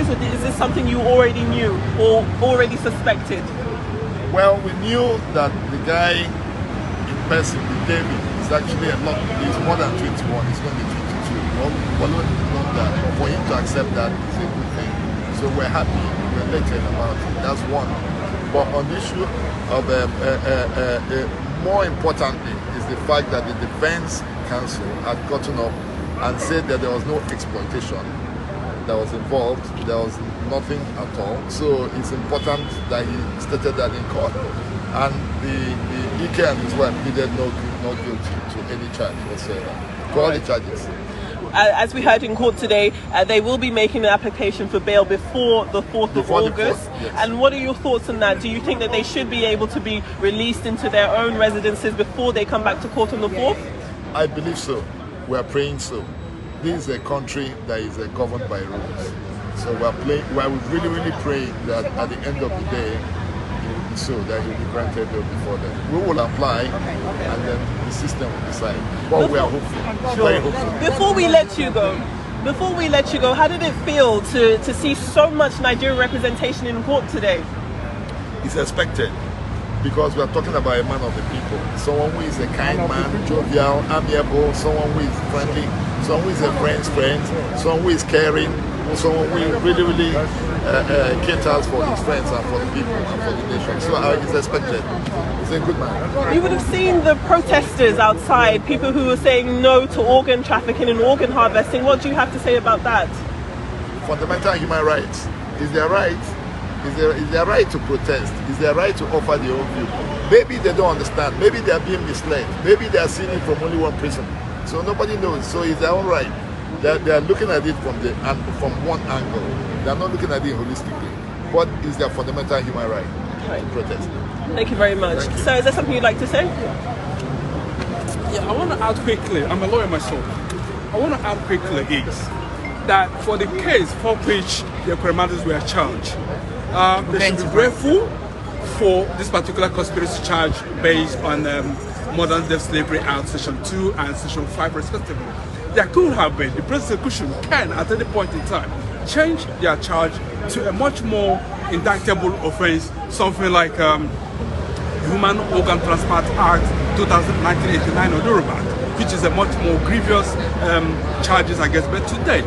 or is this something you already knew or already suspected? Well, we knew that the guy in person, David, is actually he's more than 21, he's going to be 22. Well, we already know that, but for him to accept that is a good thing. So we're happy, we're elated about it, that's one. But on the issue of, more importantly, is the fact that the defense counsel had gotten up and said that there was no exploitation that was involved, there was nothing at all. So it's important that he stated that in court. And the EK and his wife pleaded not guilty to any charge whatsoever, to all the charges. As we heard in court today, they will be making an application for bail before the 4th of August. Yes. And what are your thoughts on that? Do you think that they should be able to be released into their own residences before they come back to court on the 4th? I believe so. We are praying so. This is a country that is governed by rules. So we're really praying that at the end of the day, it will be so that he will be granted bail before then. We will apply, and then the system will decide. But we are hopeful, very hopeful. Before we let you go, how did it feel to see so much Nigerian representation in court today? It's expected, because we are talking about a man of the people, someone who is a kind man, jovial, amiable, someone who is friendly, someone who is a friend's friend, someone who is caring, someone who really caters for his friends and for the people and for the nation. So it's expected. He's a good man. You would have seen the protesters outside, people who were saying no to organ trafficking and organ harvesting. What do you have to say about that? Fundamental human rights. Is their right? Is their right to protest? Is their right to offer their own view? Maybe they don't understand. Maybe they are being misled. Maybe they are seeing it from only one prison. So nobody knows. So it's their own right. They are looking at it from one angle. They are not looking at it holistically. What is their fundamental human right to protest? Thank you very much. So is there something you'd like to say? Yeah, I want to add quickly. I'm a lawyer myself. I want to add quickly is that for the case for which the Ekwermadus were charged, they should be grateful for this particular conspiracy charge based on Modern Day Slavery Act Section 2 and Section 5 respectively. There could have been, the prosecution can at any point in time change their charge to a much more indictable offense, something like Human Organ Transplant Act 1989 or thereabout, which is a much more grievous charges against. But today,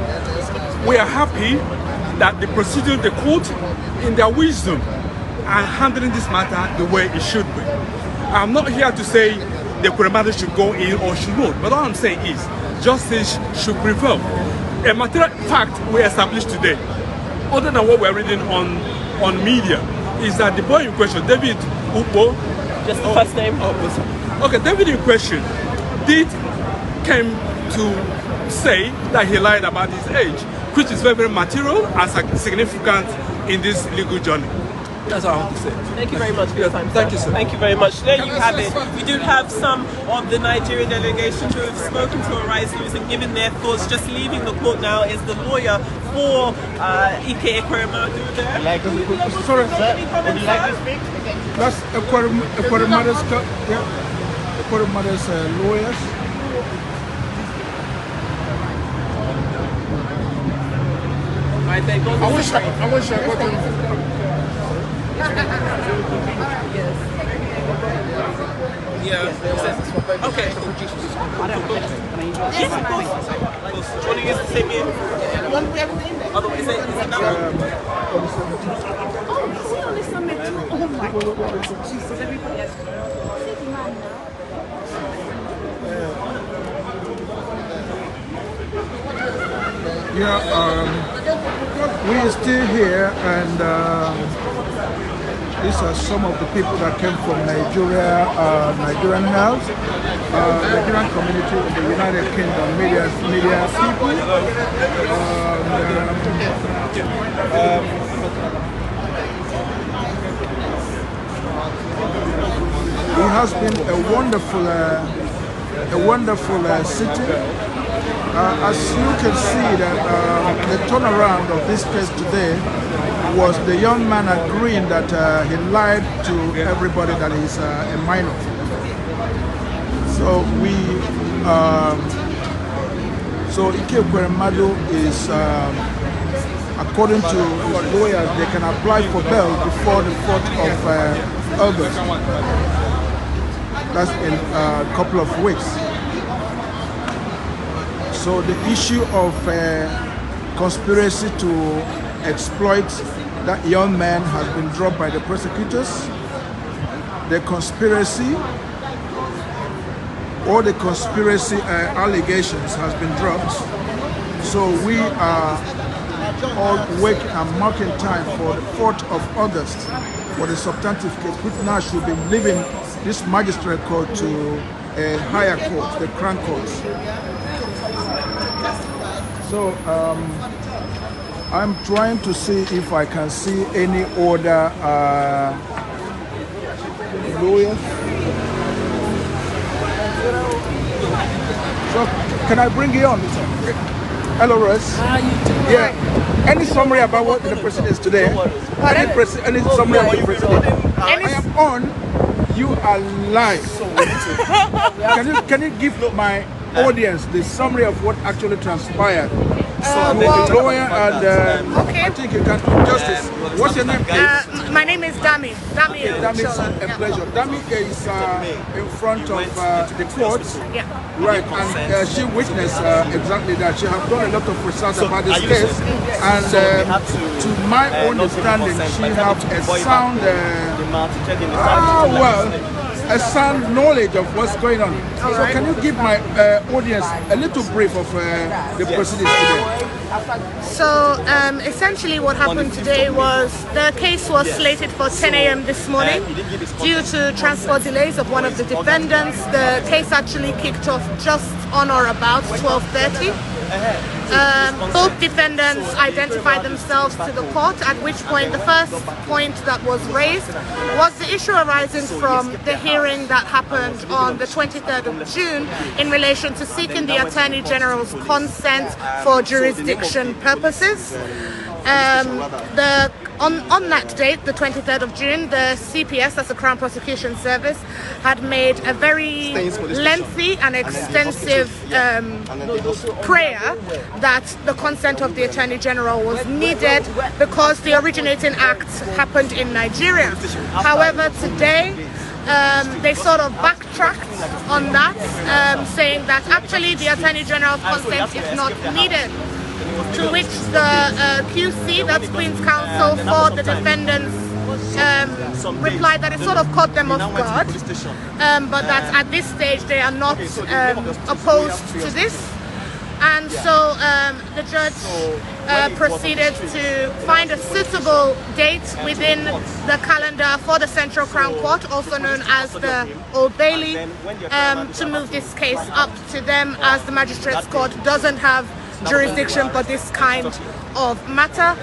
we are happy that the procedure, the court, in their wisdom, are handling this matter the way it should be. I'm not here to say the Ekweremadu should go in or should not, but all I'm saying is justice should prevail. A material fact we established today, other than what we're reading on media, is that the boy in question, David Ukpo, just the first name. Okay, David in question came to say that he lied about his age, which is very material and significant in this legal journey. That's all I want to say. Thank you very much for your time. Thank you, sir. Thank you very much. There you have it. We do have some of the Nigerian delegation who have spoken to Arise News and given their thoughts. Just leaving the court now is the lawyer for Ekwermadu there. Sorry, sir. Would you like to speak? That's Ekweremadu's lawyers. Right, they go. I wish I got them. Yeah. Okay. Yes, of course. Want to use the same name? Otherwise, is it number? Oh my God. Jesus, everybody has. Yeah, we are still here, and these are some of the people that came from Nigeria, Nigerian Health, Nigerian community in the United Kingdom, media people. It has been a wonderful sitting. As you can see, that the turnaround of this case today was the young man agreeing that he lied to everybody that he's a minor. So so Ekweremadu is according to his lawyers, they can apply for bail before the 4th of August. That's in a couple of weeks. So the issue of conspiracy to exploit that young man has been dropped by the prosecutors. The conspiracy or the conspiracy allegations has been dropped. So we are all waiting and marking time for the 4th of August for the substantive case, which now should be leaving this magistrate court to a higher court, the Crown Court. So I'm trying to see if I can see any other lawyers. So can I bring you on? Hello, Russ. How you doing? Yeah. Any summary about what the president is today? Any summary about the president? I am on. You are live. Can you give my audience the summary of what actually transpired? The lawyer and okay. I think you can do justice. What's your name, please? My name is Dami. Dami It's a pleasure. Dami is in front of the court. Yeah. Right, and she witnessed exactly that. She has done a lot of research about this case, and to my understanding, she has a sound, a sound knowledge of what's going on. So can you give my audience a little brief of the proceedings today? So essentially what happened today was the case was slated for 10 a.m. this morning. Due to transport delays of one of the defendants, the case actually kicked off just on or about 12:30. Both defendants identified themselves to the court, at which point the first point that was raised was the issue arising from the hearing that happened on the 23rd of June in relation to seeking the Attorney General's consent for jurisdiction purposes. On that date, the 23rd of June, the CPS, that's the Crown Prosecution Service, had made a very lengthy and extensive prayer that the consent of the Attorney General was needed because the originating act happened in Nigeria. However, today, they sort of backtracked on that, saying that actually the Attorney General's consent is not needed. To which the QC, that's Queen's Counsel for the defendants, replied that it sort of caught them off guard, but that at this stage they are not opposed to this. And so the judge proceeded to find a suitable date within the calendar for the Central Crown Court, also known as the Old Bailey, to move this case up to them, as the Magistrates Court doesn't have jurisdiction for this kind of matter.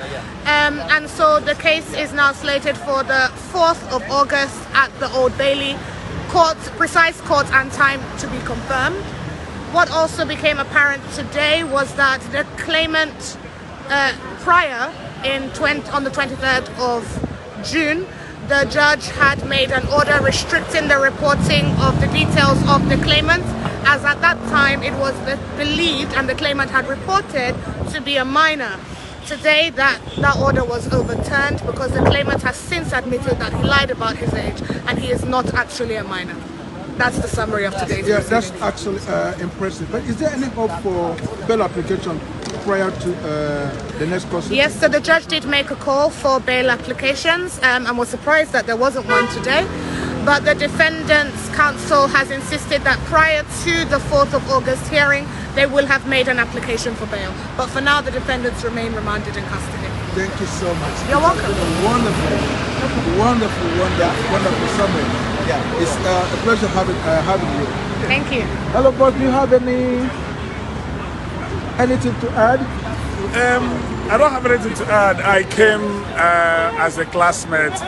And so the case is now slated for the 4th of August at the Old Bailey. Precise court and time to be confirmed. What also became apparent today was that the claimant prior on the 23rd of June, the judge had made an order restricting the reporting of the details of the claimant, as at that time it was believed and the claimant had reported to be a minor. Today that order was overturned because the claimant has since admitted that he lied about his age and he is not actually a minor. That's the summary of today's Yeah, that's actually impressive. But is there any hope for bail application prior to the next procedure? Yes, so the judge did make a call for bail applications and was surprised that there wasn't one today. But the defendant's counsel has insisted that prior to the 4th of August hearing, they will have made an application for bail. But for now, the defendants remain remanded in custody. Thank you so much. You're welcome. Wonderful summary. Yeah. It's a pleasure having you. Thank you. Hello, boss. Do you have anything to add? I don't have anything to add. I came as a classmate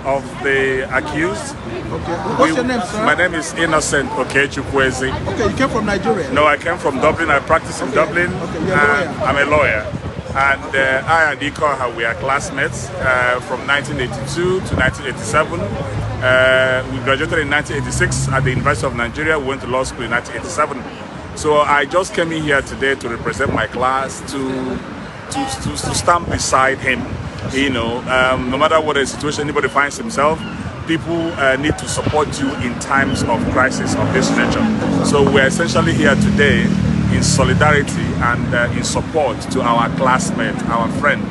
of the accused. Okay. What's your name, sir? My name is Innocent Okechukwueze. Okay, you came from Nigeria? No, I came from Dublin. I practice in Dublin. Okay, you're a lawyer. I'm a lawyer. And I and Iko, we are classmates from 1982 to 1987. We graduated in 1986 at the University of Nigeria. We went to law school in 1987. So I just came in here today to represent my class, to to stand beside him. You know, no matter what the situation anybody finds himself, people need to support you in times of crisis of this nature. So we're essentially here today in solidarity and in support to our classmate, our friend,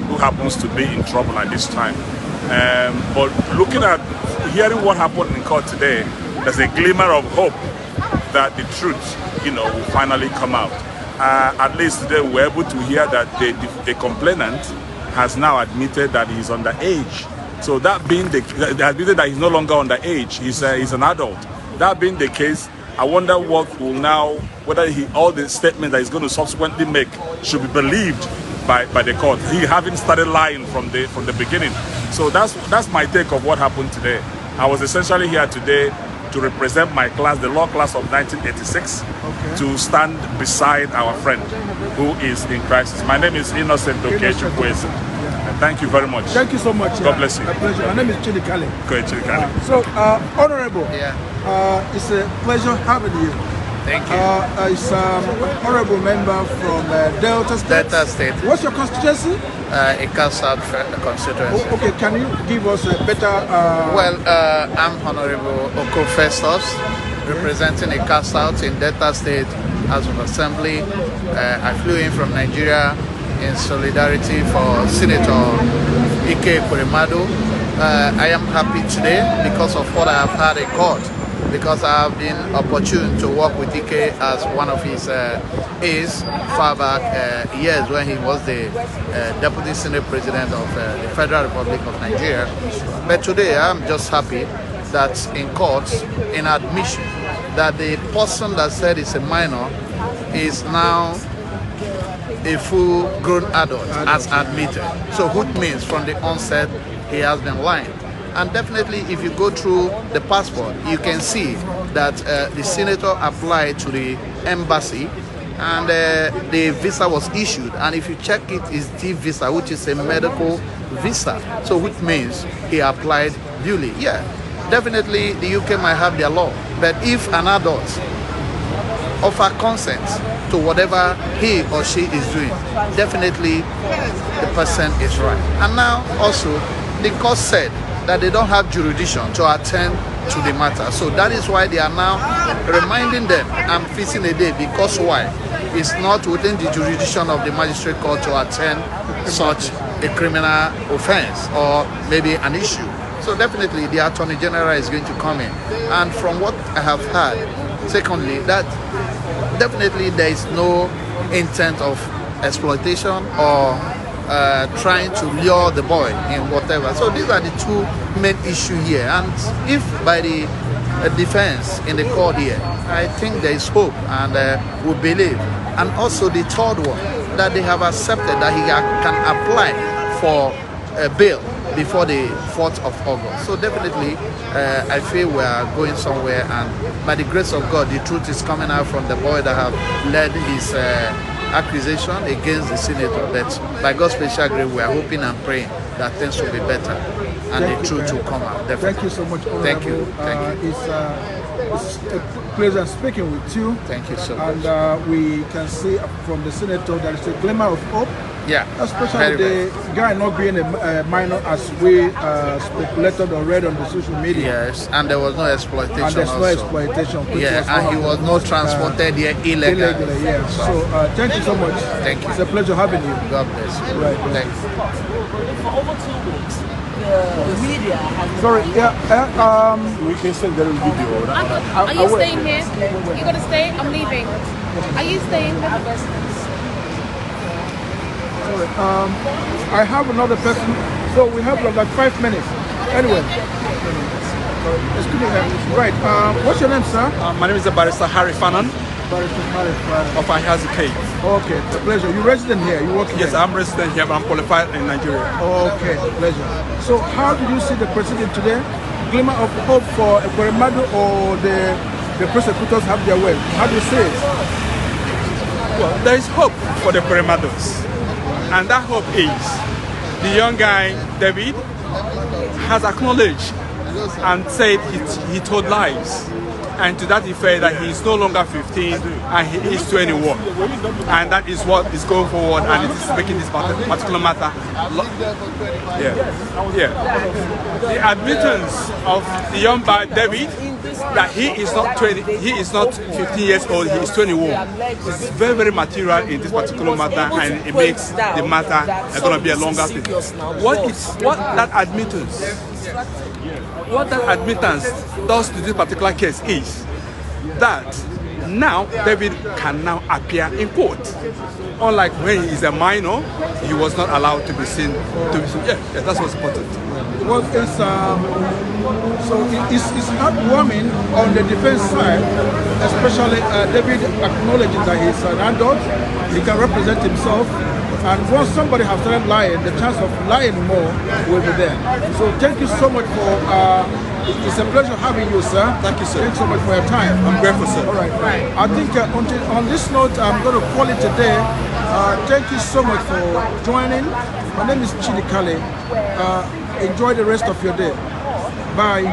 who happens to be in trouble at this time. But hearing what happened in court today, there's a glimmer of hope that the truth, you know, will finally come out. At least today we're able to hear that the complainant has now admitted that he's underage. So that being admitted that he's no longer underage, he's an adult. That being the case, I wonder what will now, whether all the statements that he's going to subsequently make should be believed by the court. He having started lying from the beginning. So that's my take of what happened today. I was essentially here today to represent my class, the law class of 1986, to stand beside our friend who is in crisis. My name is Innocent Okechukwueze. Thank you very much. Thank you so much. God bless you. A pleasure. My name is Chidikale. Good, Chidikale. So, Honorable, it's a pleasure having you. Thank you. It's honorable member from Delta State. Delta State. What's your constituency? Eka South constituency. Okay, can you give us a better... Well, I'm Honorable Oko Festus, representing Eka South in Delta State House of Assembly. I flew in from Nigeria in solidarity for Senator Ekwermadu. I am happy today because of what I have had in court, because I have been opportune to work with Ike as one of his aides far back years when he was the Deputy Senate President of the Federal Republic of Nigeria. But today I'm just happy that in court, in admission, that the person that said it's a minor is now a full-grown adult as admitted. So which means from the onset he has been lying. And definitely if you go through the passport, you can see that the senator applied to the embassy and the visa was issued. And if you check it, it's D visa, which is a medical visa. So which means he applied duly. Yeah, definitely the UK might have their law, but if an adult offer consent to whatever he or she is doing, definitely the person is right. And now also the court said that they don't have jurisdiction to attend to the matter. So that is why they are now reminding them I'm fixing a day, because why? It's not within the jurisdiction of the magistrate court to attend such a criminal offense or maybe an issue. So definitely the Attorney General is going to come in. And from what I have heard, secondly, that definitely there is no intent of exploitation or trying to lure the boy in whatever. So these are the two main issues here. And if by the defense in the court here, I think there is hope and we believe. And also the third one, that they have accepted that he can apply for a bail before the 4th of August. So definitely I feel we are going somewhere, and by the grace of God the truth is coming out from the boy that have led his accusation against the senator. But by God's special grace we are hoping and praying that things will be better and the truth will come out. Definitely. Thank you so much, Honorable. Thank you. Thank you. It's a pleasure speaking with you. Thank you so much. And we can see from the senator there is a glimmer of hope. Yeah, especially the guy not being a minor, as we speculated or read on the social media. Yes, and there was no exploitation. And there's also no exploitation. Yeah, and he was not transported here illegally. Yeah. So thank you so much. Thank you. It's a pleasure having you. God bless you. Right. Thank you. For over 2 weeks, the media has... Sorry, we can send them video. Are you staying here? You gotta stay? I'm leaving. Are you staying? Sorry, I have another person, so we have like 5 minutes. Anyway, excuse me, right, what's your name, sir? My name is Barrister Harry Fanon Barrister Harry Fanon. of Ahazi Cave. Okay, it's a pleasure. You're resident here, you work here? Yes, I'm resident here, but I'm qualified in Nigeria. Okay, pleasure. So how did you see the president today? Glimmer of hope for Ekwermadu, or the prosecutors have their way? How do you see it? Well, there is hope for the Ekwermadus. And that hope is the young guy, David, has acknowledged and said he told lies. and to that effect that he is no longer 15 and he is 21. And that is what is going forward, and it is making this particular matter. The admittance of the young man David that he is not 15 years old, he is 21. It's very, very material in this particular matter, and it makes the matter going to be a longer thing. What that admittance does to this particular case is that now David can now appear in court. Unlike when he is a minor, he was not allowed to be seen. Yeah, that's what's important. Well, it's heartwarming on the defense side, especially David acknowledging that he's an adult, he can represent himself, and once somebody has started lying, the chance of lying more will be there. So thank you so much for, it's a pleasure having you, sir. Thank you, sir. Thanks so much for your time. I'm grateful, sir. All right. I think on this note, I'm going to call it a day. Thank you so much for joining. My name is Chidi Kale. Enjoy the rest of your day. Bye.